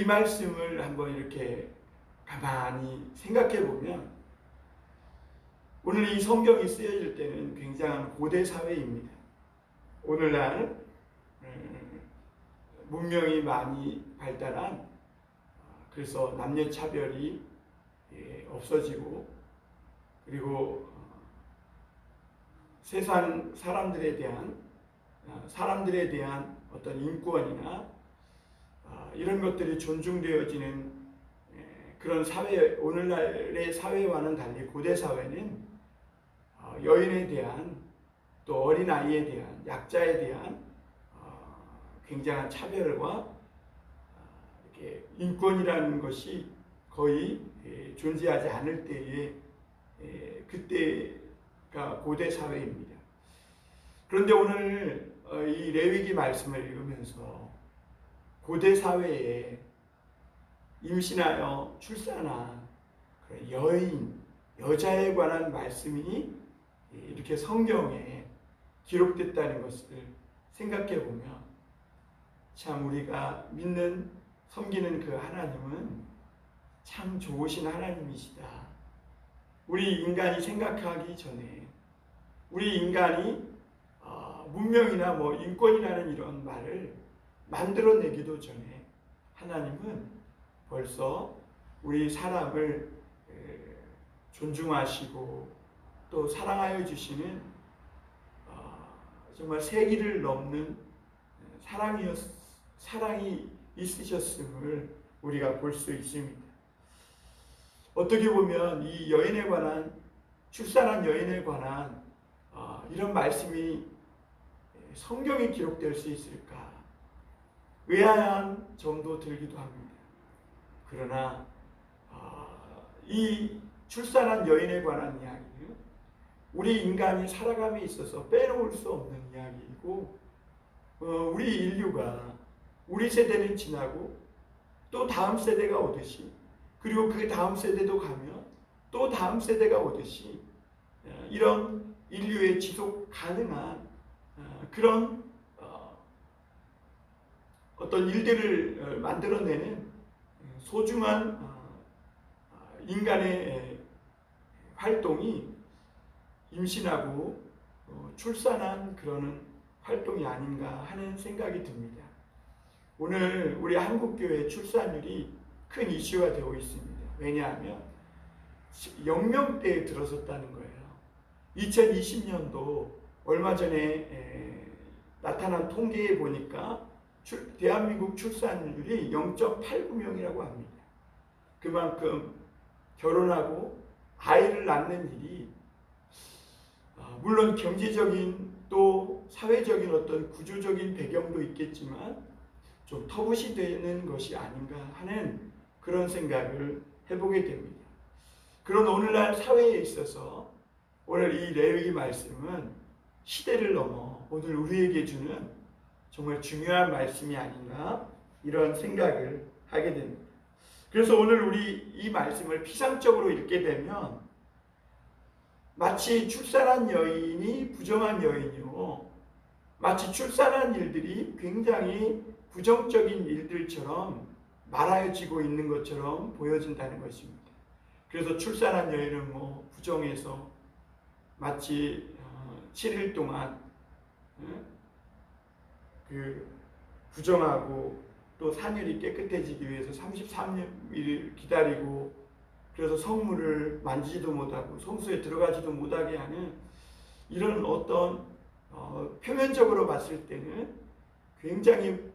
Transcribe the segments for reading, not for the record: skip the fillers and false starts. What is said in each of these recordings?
이 말씀을 한번 이렇게 가만히 생각해 보면 오늘 이 성경이 쓰여질 때는 굉장한 고대 사회입니다. 오늘날 문명이 많이 발달한, 그래서 남녀 차별이 없어지고, 그리고 세상 사람들에 대한 어떤 인권이나 이런 것들이 존중되어지는 그런 사회, 오늘날의 사회와는 달리 고대 사회는 여인에 대한, 또 어린아이에 대한, 약자에 대한 굉장한 차별과 이렇게 인권이라는 것이 거의 존재하지 않을 때에, 그때가 고대 사회입니다. 그런데 오늘 이 레위기 말씀을 읽으면서 고대 사회에 임신하여 출산한 여인, 여자에 관한 말씀이 이렇게 성경에 기록됐다는 것을 생각해 보면 참 우리가 믿는, 섬기는 그 하나님은 참 좋으신 하나님이시다. 우리 인간이 생각하기 전에, 우리 인간이 문명이나 인권이라는 이런 말을 만들어내기도 전에 하나님은 벌써 우리 사람을 존중하시고 또 사랑하여 주시는 정말 세기를 넘는 사랑이 있으셨음을 우리가 볼 수 있습니다. 어떻게 보면 이 여인에 관한, 출산한 여인에 관한 이런 말씀이 성경에 기록될 수 있을까 의아한 점도 들기도 합니다. 그러나 이 출산한 여인에 관한 이야기는 우리 인간이 살아감에 있어서 빼놓을 수 없는 이야기이고, 우리 인류가, 우리 세대는 지나고 또 다음 세대가 오듯이, 그리고 그 다음 세대도 가면 또 다음 세대가 오듯이 이런 인류의 지속 가능한 그런 어떤 일들을 만들어내는 소중한 인간의 활동이 임신하고 출산한 그런 활동이 아닌가 하는 생각이 듭니다. 오늘 우리 한국교회 출산율이 큰 이슈가 되고 있습니다. 왜냐하면 0명대에 들어섰다는 거예요. 2020년도 얼마 전에 나타난 통계에 보니까 대한민국 출산율이 0.89명이라고 합니다. 그만큼 결혼하고 아이를 낳는 일이 물론 경제적인 또 사회적인 어떤 구조적인 배경도 있겠지만 좀 터부시되는 것이 아닌가 하는 그런 생각을 해보게 됩니다. 그런 오늘날 사회에 있어서 오늘 이 레위기 말씀은 시대를 넘어 오늘 우리에게 주는 정말 중요한 말씀이 아닌가 이런 생각을 하게 됩니다. 그래서 오늘 우리 이 말씀을 피상적으로 읽게 되면 마치 출산한 여인이 부정한 여인이요, 마치 출산한 일들이 굉장히 부정적인 일들처럼 말하여지고 있는 것처럼 보여진다는 것입니다. 그래서 출산한 여인은 부정해서 마치 7일 동안 부정하고 또 산율이 깨끗해지기 위해서 33일 기다리고, 그래서 성물을 만지지도 못하고 성수에 들어가지도 못하게 하는 이런 어떤 표면적으로 봤을 때는 굉장히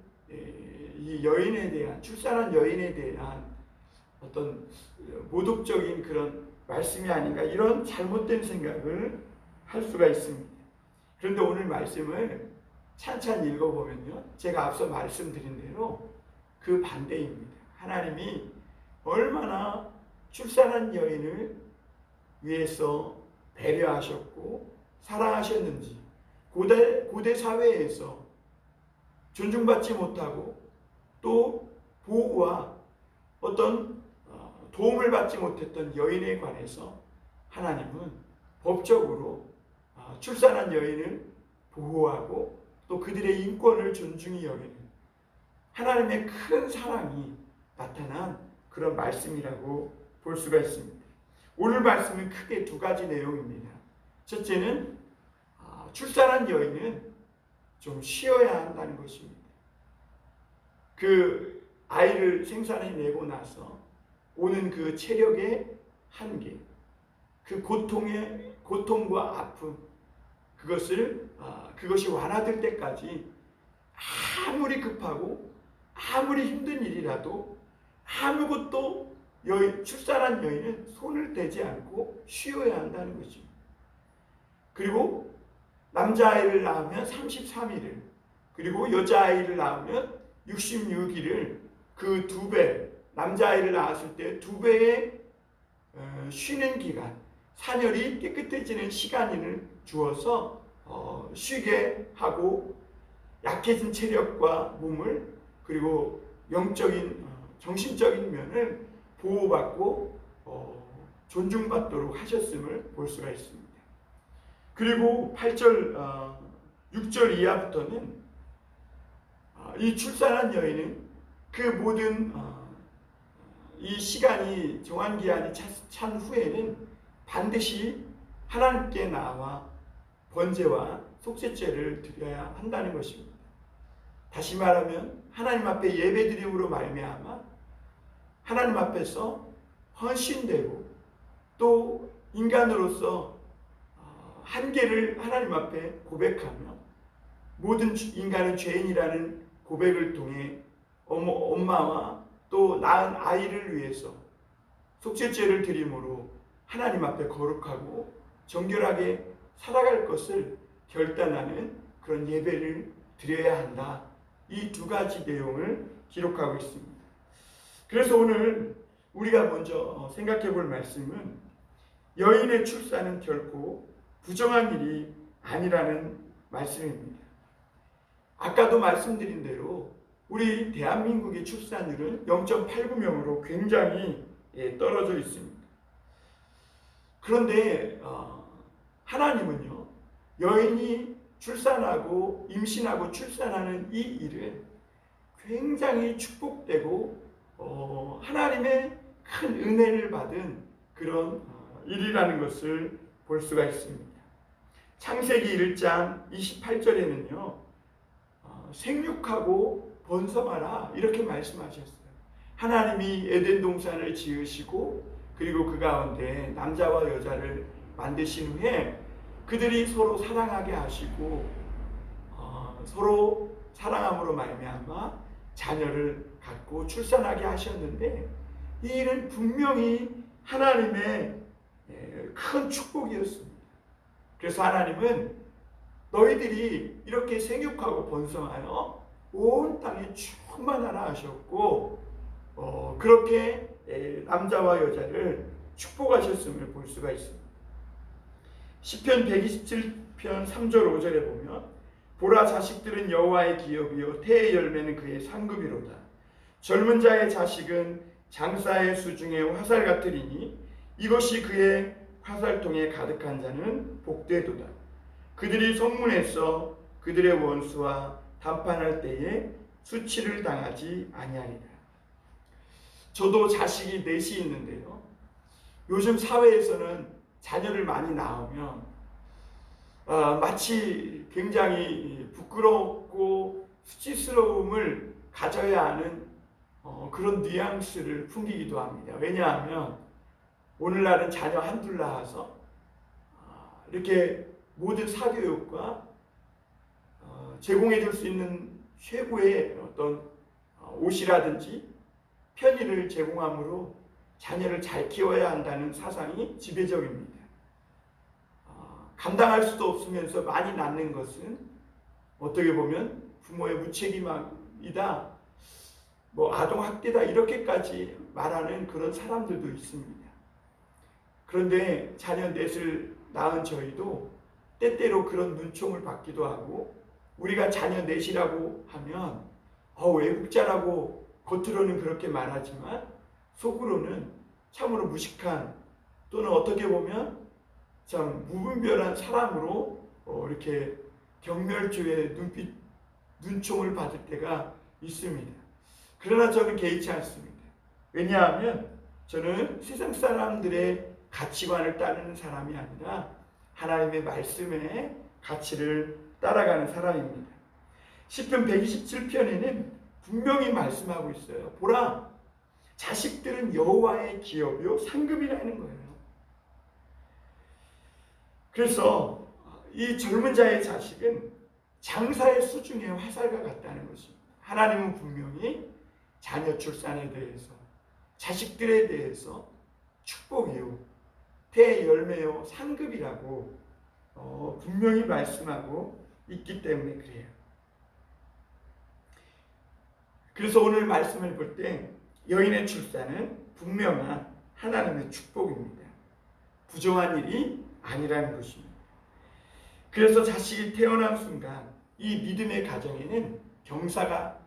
이 여인에 대한, 출산한 여인에 대한 어떤 모독적인 그런 말씀이 아닌가 이런 잘못된 생각을 할 수가 있습니다. 그런데 오늘 말씀을 찬찬히 읽어보면요, 제가 앞서 말씀드린 대로 그 반대입니다. 하나님이 얼마나 출산한 여인을 위해서 배려하셨고 사랑하셨는지, 고대 사회에서 존중받지 못하고 또 보호와 어떤 도움을 받지 못했던 여인에 관해서 하나님은 법적으로 출산한 여인을 보호하고 또 그들의 인권을 존중히 여기는 하나님의 큰 사랑이 나타난 그런 말씀이라고 볼 수가 있습니다. 오늘 말씀은 크게 두 가지 내용입니다. 첫째는 출산한 여인은 좀 쉬어야 한다는 것입니다. 그 아이를 생산해내고 나서 오는 그 체력의 한계, 그 고통과 아픔, 그것이 완화될 때까지 아무리 급하고 아무리 힘든 일이라도 아무것도 출산한 여인은 손을 대지 않고 쉬어야 한다는 것입니다. 그리고 남자아이를 낳으면 33일을, 그리고 여자아이를 낳으면 66일을, 그 2배, 남자아이를 낳았을 때 2배의 쉬는 기간, 산혈이 깨끗해지는 시간을 주어서 쉬게 하고 약해진 체력과 몸을, 그리고 영적인 정신적인 면을 보호받고 존중받도록 하셨음을 볼 수가 있습니다. 그리고 8절, 6절 이하부터는 이 출산한 여인은 그 모든 이 시간이 정한 기한이 찬 후에는 반드시 하나님께 나와 번제와 속죄제를 드려야 한다는 것입니다. 다시 말하면 하나님 앞에 예배드림으로 말미암아 하나님 앞에서 헌신되고 또 인간으로서 한계를 하나님 앞에 고백하며 모든 인간은 죄인이라는 고백을 통해 엄마와 또 낳은 아이를 위해서 속죄제를 드림으로 하나님 앞에 거룩하고 정결하게 살아갈 것을 결단하는 그런 예배를 드려야 한다. 이 두 가지 내용을 기록하고 있습니다. 그래서 오늘 우리가 먼저 생각해 볼 말씀은 여인의 출산은 결코 부정한 일이 아니라는 말씀입니다. 아까도 말씀드린 대로 우리 대한민국의 출산율은 0.89명으로 굉장히 떨어져 있습니다. 그런데 하나님은요, 여인이 출산하고 임신하고 출산하는 이 일은 굉장히 축복되고 하나님의 큰 은혜를 받은 그런 일이라는 것을 볼 수가 있습니다. 창세기 1장 28절에는요, 생육하고 번성하라 이렇게 말씀하셨어요. 하나님이 에덴 동산을 지으시고 그리고 그 가운데 남자와 여자를 만드신 후에 그들이 서로 사랑하게 하시고 서로 사랑함으로 말미암아 자녀를 갖고 출산하게 하셨는데 이 일은 분명히 하나님의 큰 축복이었습니다. 그래서 하나님은 너희들이 이렇게 생육하고 번성하여 온 땅에 충만하라 하셨고 그렇게 남자와 여자를 축복하셨음을 볼 수가 있습니다. 시편 127편 3절 5절에 보면 보라 자식들은 여호와의 기업이요 태의 열매는 그의 상급이로다. 젊은 자의 자식은 장사의 수중에 화살 같으리니 이것이 그의 화살통에 가득한 자는 복되도다. 그들이 성문에서 그들의 원수와 담판할 때에 수치를 당하지 아니하리라. 저도 자식이 넷이 있는데요, 요즘 사회에서는 자녀를 많이 낳으면 마치 굉장히 부끄럽고 수치스러움을 가져야 하는 그런 뉘앙스를 풍기기도 합니다. 왜냐하면 오늘날은 자녀 한둘 낳아서 이렇게 모든 사교육과 제공해 줄 수 있는 최고의 어떤 옷이라든지 편의를 제공함으로 자녀를 잘 키워야 한다는 사상이 지배적입니다. 감당할 수도 없으면서 많이 낳는 것은 어떻게 보면 부모의 무책임이다, 아동학대다 이렇게까지 말하는 그런 사람들도 있습니다. 그런데 자녀 넷을 낳은 저희도 때때로 그런 눈총을 받기도 하고, 우리가 자녀 넷이라고 하면 외국자라고 겉으로는 그렇게 말하지만 속으로는 참으로 무식한, 또는 어떻게 보면 참 무분별한 사람으로 이렇게 경멸주의 눈총을 받을 때가 있습니다. 그러나 저는 개의치 않습니다. 왜냐하면 저는 세상 사람들의 가치관을 따르는 사람이 아니라 하나님의 말씀의 가치를 따라가는 사람입니다. 시편 127편에는 분명히 말씀하고 있어요. 보라, 자식들은 여호와의 기업이요 상급이라는 거예요. 그래서 이 젊은 자의 자식은 장사의 수중의 화살과 같다는 것입니다. 하나님은 분명히 자녀 출산에 대해서, 자식들에 대해서 축복이요, 대열매요, 상급이라고 분명히 말씀하고 있기 때문에 그래요. 그래서 오늘 말씀을 볼 때 여인의 출산은 분명한 하나님의 축복입니다. 부정한 일이 아니라는 것입니다. 그래서 자식이 태어난 순간 이 믿음의 가정에는 경사가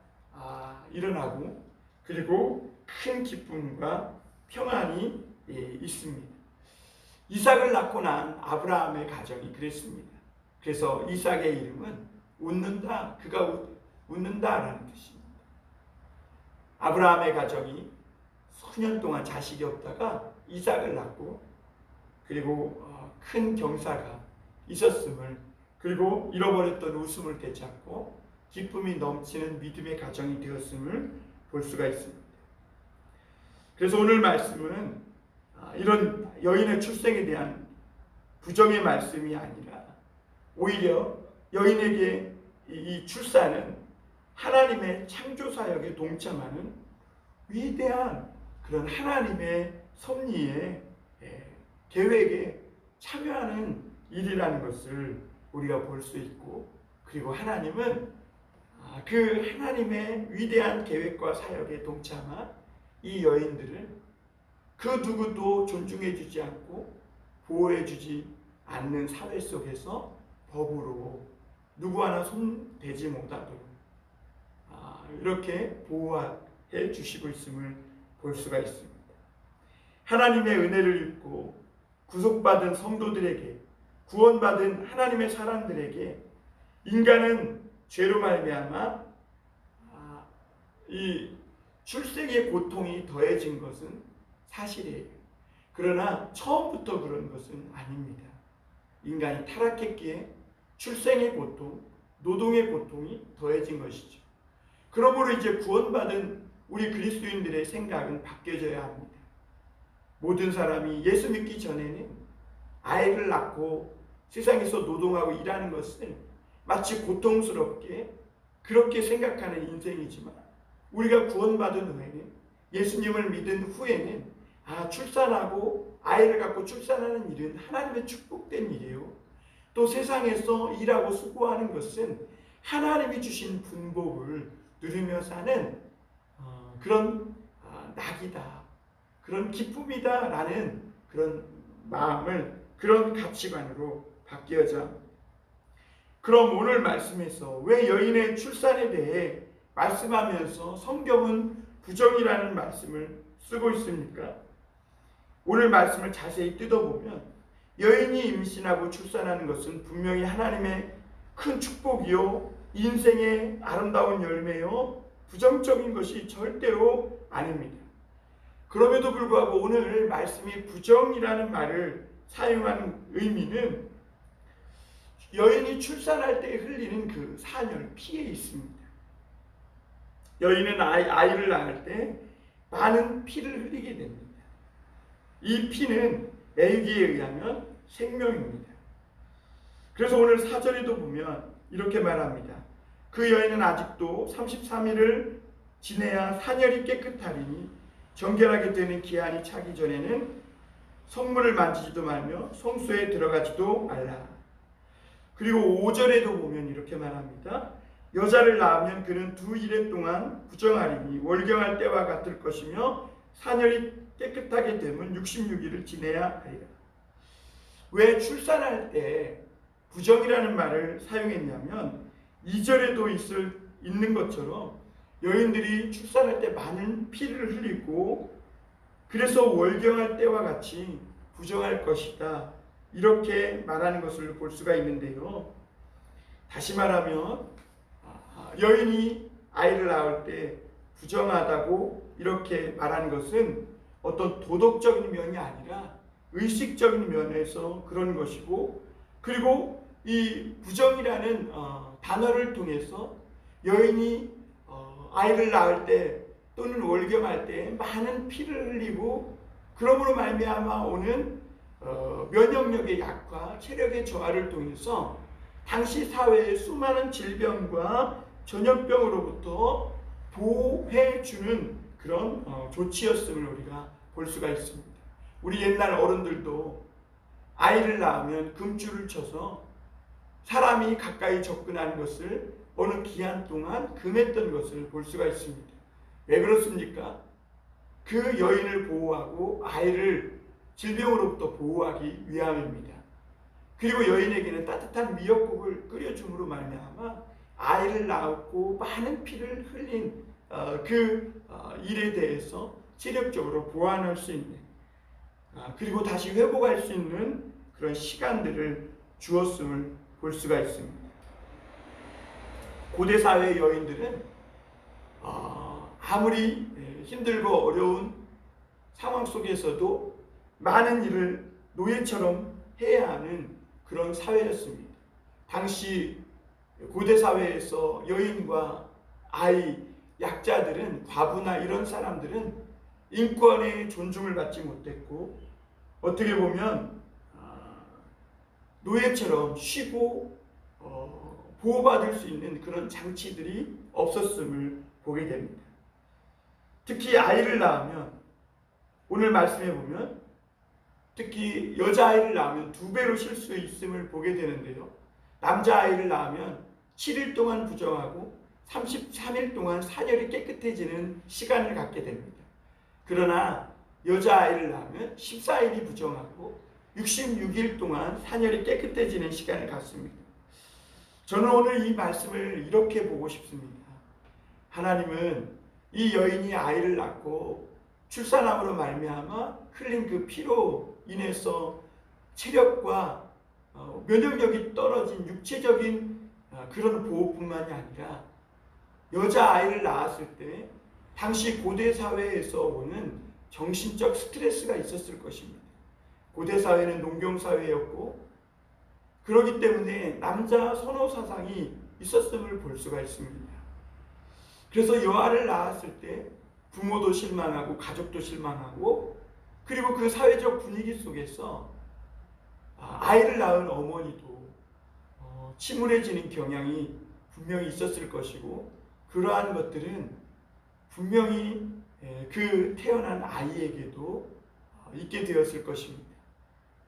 일어나고 그리고 큰 기쁨과 평안이 있습니다. 이삭을 낳고 난 아브라함의 가정이 그랬습니다. 그래서 이삭의 이름은 웃는다, 그가 웃는다라는 뜻입니다. 아브라함의 가정이 수년 동안 자식이 없다가 이삭을 낳고 그리고 큰 경사가 있었음을, 그리고 잃어버렸던 웃음을 되찾고 기쁨이 넘치는 믿음의 가정이 되었음을 볼 수가 있습니다. 그래서 오늘 말씀은 이런 여인의 출생에 대한 부정의 말씀이 아니라 오히려 여인에게 이 출산은 하나님의 창조 사역에 동참하는 위대한 그런 하나님의 섭리의 계획에 참여하는 일이라는 것을 우리가 볼 수 있고, 그리고 하나님은 그 하나님의 위대한 계획과 사역에 동참한 이 여인들을 그 누구도 존중해 주지 않고 보호해 주지 않는 사회 속에서 법으로 누구 하나 손대지 못하도록 이렇게 보호해 주시고 있음을 볼 수가 있습니다. 하나님의 은혜를 입고 구속받은 성도들에게, 구원받은 하나님의 사람들에게 인간은 죄로 말미암아 이 출생의 고통이 더해진 것은 사실이에요. 그러나 처음부터 그런 것은 아닙니다. 인간이 타락했기에 출생의 고통, 노동의 고통이 더해진 것이죠. 그러므로 이제 구원받은 우리 그리스도인들의 생각은 바뀌어져야 합니다. 모든 사람이 예수 믿기 전에는 아이를 낳고 세상에서 노동하고 일하는 것을 마치 고통스럽게 그렇게 생각하는 인생이지만, 우리가 구원받은 후에는, 예수님을 믿은 후에는 출산하고 아이를 갖고 출산하는 일은 하나님의 축복된 일이에요. 또 세상에서 일하고 수고하는 것은 하나님이 주신 분복을 누리며 사는 그런 낙이다, 그런 기쁨이다라는 그런 마음을, 그런 가치관으로 바뀌어져 합니다. 그럼 오늘 말씀에서 왜 여인의 출산에 대해 말씀하면서 성경은 부정이라는 말씀을 쓰고 있습니까? 오늘 말씀을 자세히 뜯어보면 여인이 임신하고 출산하는 것은 분명히 하나님의 큰 축복이요, 인생의 아름다운 열매요, 부정적인 것이 절대로 아닙니다. 그럼에도 불구하고 오늘 말씀이 부정이라는 말을 사용한 의미는 여인이 출산할 때 흘리는 그 산열, 피에 있습니다. 여인은 아이를 낳을 때 많은 피를 흘리게 됩니다. 이 피는 애기에 의하면 생명입니다. 그래서 오늘 4절에도 보면 이렇게 말합니다. 그 여인은 아직도 33일을 지내야 산열이 깨끗하리니 정결하게 되는 기한이 차기 전에는 성물을 만지지도 말며 성소에 들어가지도 말라. 그리고 5절에도 보면 이렇게 말합니다. 여자를 낳으면 그는 2일에 동안 부정하리니 월경할 때와 같을 것이며 산열이 깨끗하게 되면 66일을 지내야 하리라. 왜 출산할 때 부정이라는 말을 사용했냐면 2절에도 있는 것처럼 여인들이 출산할 때 많은 피를 흘리고 그래서 월경할 때와 같이 부정할 것이다, 이렇게 말하는 것을 볼 수가 있는데요. 다시 말하면 여인이 아이를 낳을 때 부정하다고 이렇게 말하는 것은 어떤 도덕적인 면이 아니라 의식적인 면에서 그런 것이고, 그리고 이 부정이라는 단어를 통해서 여인이 아이를 낳을 때 또는 월경할 때 많은 피를 흘리고 그러므로 말미암아 오는 면역력의 약화, 체력의 저하를 통해서 당시 사회의 수많은 질병과 전염병으로부터 보호해주는 그런 조치였음을 우리가 볼 수가 있습니다. 우리 옛날 어른들도 아이를 낳으면 금줄을 쳐서 사람이 가까이 접근하는 것을 어느 기한 동안 금했던 것을 볼 수가 있습니다. 왜 그렇습니까? 그 여인을 보호하고 아이를 질병으로부터 보호하기 위함입니다. 그리고 여인에게는 따뜻한 미역국을 끓여줌으로 말미암아 아이를 낳고 많은 피를 흘린 일에 대해서 체력적으로 보완할 수 있는, 그리고 다시 회복할 수 있는 그런 시간들을 주었음을 볼 수가 있습니다. 고대 사회의 여인들은 아무리 힘들고 어려운 상황 속에서도 많은 일을 노예처럼 해야 하는 그런 사회였습니다. 당시 고대 사회에서 여인과 아이, 약자들은, 과부나 이런 사람들은 인권의 존중을 받지 못했고, 어떻게 보면 노예처럼 쉬고 보호받을 수 있는 그런 장치들이 없었음을 보게 됩니다. 특히 아이를 낳으면, 오늘 말씀해 보면 특히 여자아이를 낳으면 2배로 쉴 수 있음을 보게 되는데요. 남자아이를 낳으면 7일 동안 부정하고 33일 동안 사혈이 깨끗해지는 시간을 갖게 됩니다. 그러나 여자아이를 낳으면 14일이 부정하고 66일 동안 산혈이 깨끗해지는 시간을 갖습니다. 저는 오늘 이 말씀을 이렇게 보고 싶습니다. 하나님은 이 여인이 아이를 낳고 출산함으로 말미암아 흘린 그 피로 인해서 체력과 면역력이 떨어진 육체적인 그런 보호뿐만이 아니라 여자아이를 낳았을 때 당시 고대 사회에서 오는 정신적 스트레스가 있었을 것입니다. 고대 사회는 농경 사회였고, 그렇기 때문에 남자 선호 사상이 있었음을 볼 수가 있습니다. 그래서 여아를 낳았을 때 부모도 실망하고 가족도 실망하고, 그리고 그 사회적 분위기 속에서 아이를 낳은 어머니도 침울해지는 경향이 분명히 있었을 것이고, 그러한 것들은 분명히 그 태어난 아이에게도 있게 되었을 것입니다.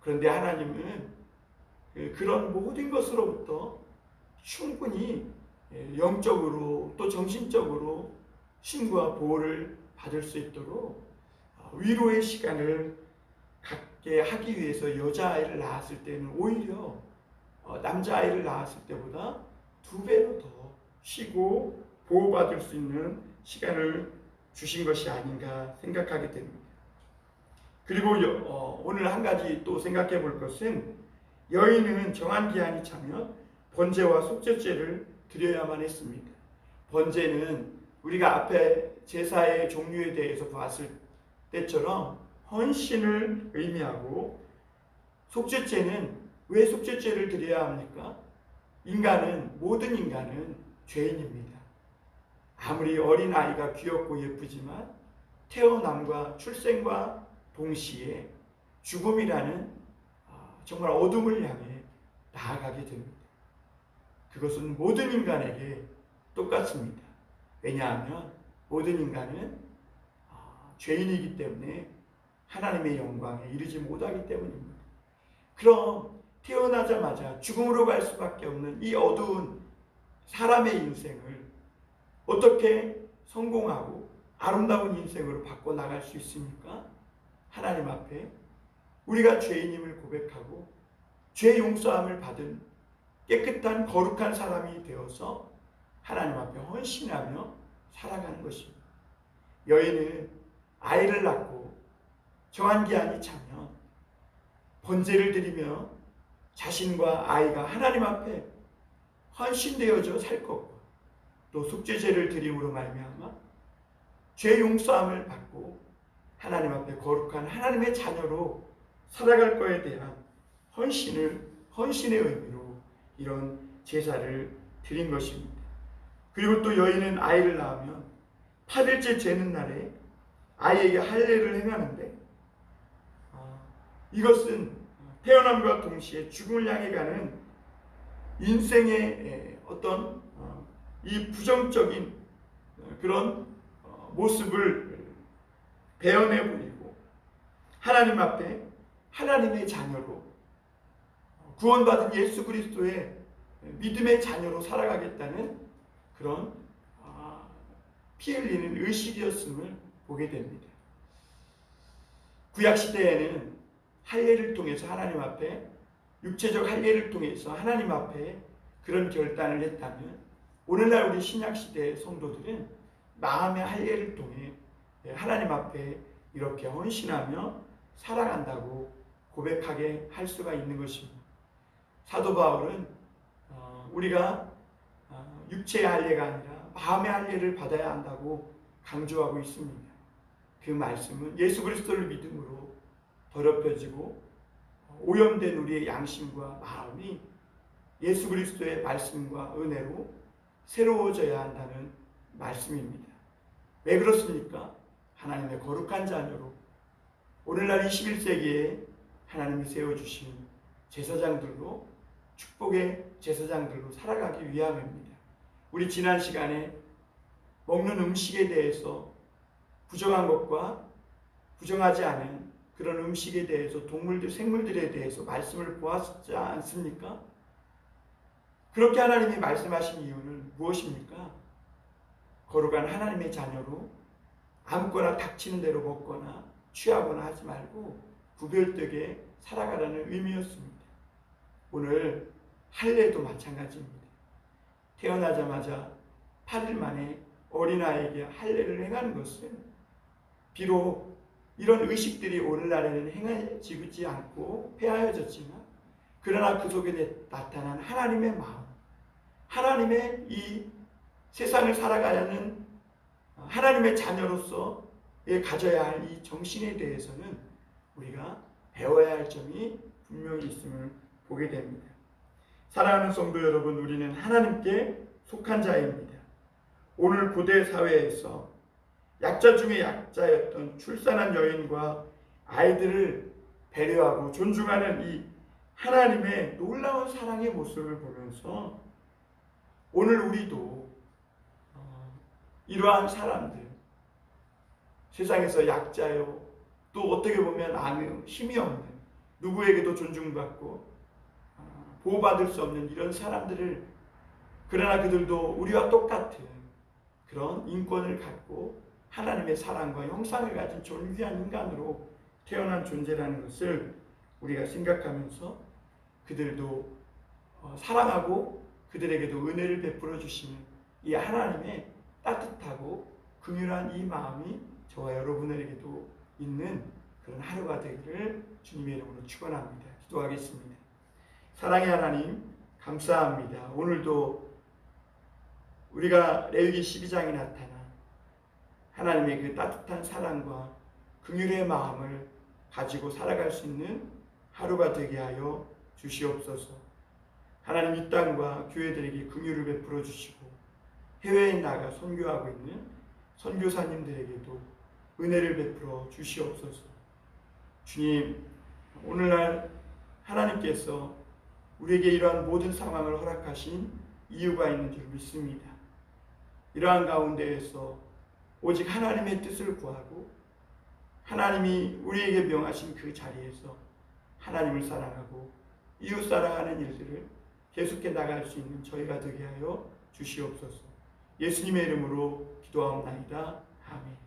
그런데 하나님은 그런 모든 것으로부터 충분히 영적으로 또 정신적으로 신과 보호를 받을 수 있도록 위로의 시간을 갖게 하기 위해서 여자아이를 낳았을 때는 오히려 남자아이를 낳았을 때보다 2배로 더 쉬고 보호받을 수 있는 시간을 주신 것이 아닌가 생각하게 됩니다. 그리고 오늘 한 가지 또 생각해 볼 것은, 여인은 정한 기한이 차면 번제와 속죄제를 드려야만 했습니다. 번제는 우리가 앞에 제사의 종류에 대해서 봤을 때처럼 헌신을 의미하고, 속죄제는 왜 속죄제를 드려야 합니까? 모든 인간은 죄인입니다. 아무리 어린아이가 귀엽고 예쁘지만 태어남과 출생과 동시에 죽음이라는 정말 어둠을 향해 나아가게 됩니다. 그것은 모든 인간에게 똑같습니다. 왜냐하면 모든 인간은 죄인이기 때문에 하나님의 영광에 이르지 못하기 때문입니다. 그럼 태어나자마자 죽음으로 갈 수밖에 없는 이 어두운 사람의 인생을 어떻게 성공하고 아름다운 인생으로 바꿔나갈 수 있습니까? 하나님 앞에 우리가 죄인임을 고백하고 죄 용서함을 받은 깨끗한 거룩한 사람이 되어서 하나님 앞에 헌신하며 살아가는 것입니다. 여인은 아이를 낳고 정한 기한이 차면 번제를 드리며 자신과 아이가 하나님 앞에 헌신되어져 살 것과 또 속죄제를 드림으로 말미암아 죄 용서함을 받고 하나님 앞에 거룩한 하나님의 자녀로 살아갈 거에 대한 헌신의 의미로 이런 제사를 드린 것입니다. 그리고 또 여인은 아이를 낳으면 8일째 재는 날에 아이에게 할례를 행하는데, 이것은 태어남과 동시에 죽음을 향해 가는 인생의 어떤 이 부정적인 그런 모습을 베어내버리고 하나님 앞에 하나님의 자녀로, 구원받은 예수 그리스도의 믿음의 자녀로 살아가겠다는 그런 피 흘리는 의식이었음을 보게 됩니다. 구약 시대에는 할례를 통해서 하나님 앞에, 육체적 할례를 통해서 하나님 앞에 그런 결단을 했다면, 오늘날 우리 신약 시대의 성도들은 마음의 할례를 통해 하나님 앞에 이렇게 헌신하며 살아간다고 고백하게 할 수가 있는 것입니다. 사도 바울은 우리가 육체의 할례가 아니라 마음의 할례를 받아야 한다고 강조하고 있습니다. 그 말씀은 예수 그리스도를 믿음으로 더럽혀지고 오염된 우리의 양심과 마음이 예수 그리스도의 말씀과 은혜로 새로워져야 한다는 말씀입니다. 왜 그렇습니까? 하나님의 거룩한 자녀로 오늘날 21세기에 하나님이 세워주신 제사장들로, 축복의 제사장들로 살아가기 위함입니다. 우리 지난 시간에 먹는 음식에 대해서 부정한 것과 부정하지 않은 그런 음식에 대해서 생물들에 대해서 말씀을 보았지 않습니까? 그렇게 하나님이 말씀하신 이유는 무엇입니까? 거룩한 하나님의 자녀로 아무거나 닥치는 대로 먹거나 취하거나 하지 말고 구별되게 살아가라는 의미였습니다. 오늘 할례도 마찬가지입니다. 태어나자마자 8일 만에 어린아이에게 할례를 행하는 것은 비록 이런 의식들이 오늘날에는 행해지지 않고 폐하여졌지만, 그러나 그 속에 나타난 하나님의 마음, 하나님의 이 세상을 살아가는 하나님의 자녀로서 가져야 할 이 정신에 대해서는 우리가 배워야 할 점이 분명히 있음을 보게 됩니다. 사랑하는 성도 여러분, 우리는 하나님께 속한 자입니다. 오늘 고대 사회에서 약자 중에 약자였던 출산한 여인과 아이들을 배려하고 존중하는 이 하나님의 놀라운 사랑의 모습을 보면서 오늘 우리도 이러한 사람들, 세상에서 약자요, 또 어떻게 보면 힘이 없는, 누구에게도 존중받고 보호받을 수 없는 이런 사람들을, 그러나 그들도 우리와 똑같은 그런 인권을 갖고 하나님의 사랑과 형상을 가진 존귀한 인간으로 태어난 존재라는 것을 우리가 생각하면서 그들도 사랑하고 그들에게도 은혜를 베풀어 주시는 이 하나님의 따뜻하고 긍휼한 이 마음이 저와 여러분에게도 있는 그런 하루가 되기를 주님의 이름으로 축원합니다. 기도하겠습니다. 사랑의 하나님, 감사합니다. 오늘도 우리가 레위기 12장에 나타난 하나님의 그 따뜻한 사랑과 긍휼의 마음을 가지고 살아갈 수 있는 하루가 되게 하여 주시옵소서. 하나님, 이 땅과 교회들에게 긍휼을 베풀어 주시고 해외에 나가 선교하고 있는 선교사님들에게도 은혜를 베풀어 주시옵소서. 주님, 오늘날 하나님께서 우리에게 이러한 모든 상황을 허락하신 이유가 있는 줄 믿습니다. 이러한 가운데에서 오직 하나님의 뜻을 구하고 하나님이 우리에게 명하신 그 자리에서 하나님을 사랑하고 이웃 사랑하는 일들을 계속해 나갈 수 있는 저희가 되게 하여 주시옵소서. 예수님의 이름으로 기도하옵나이다. 아멘.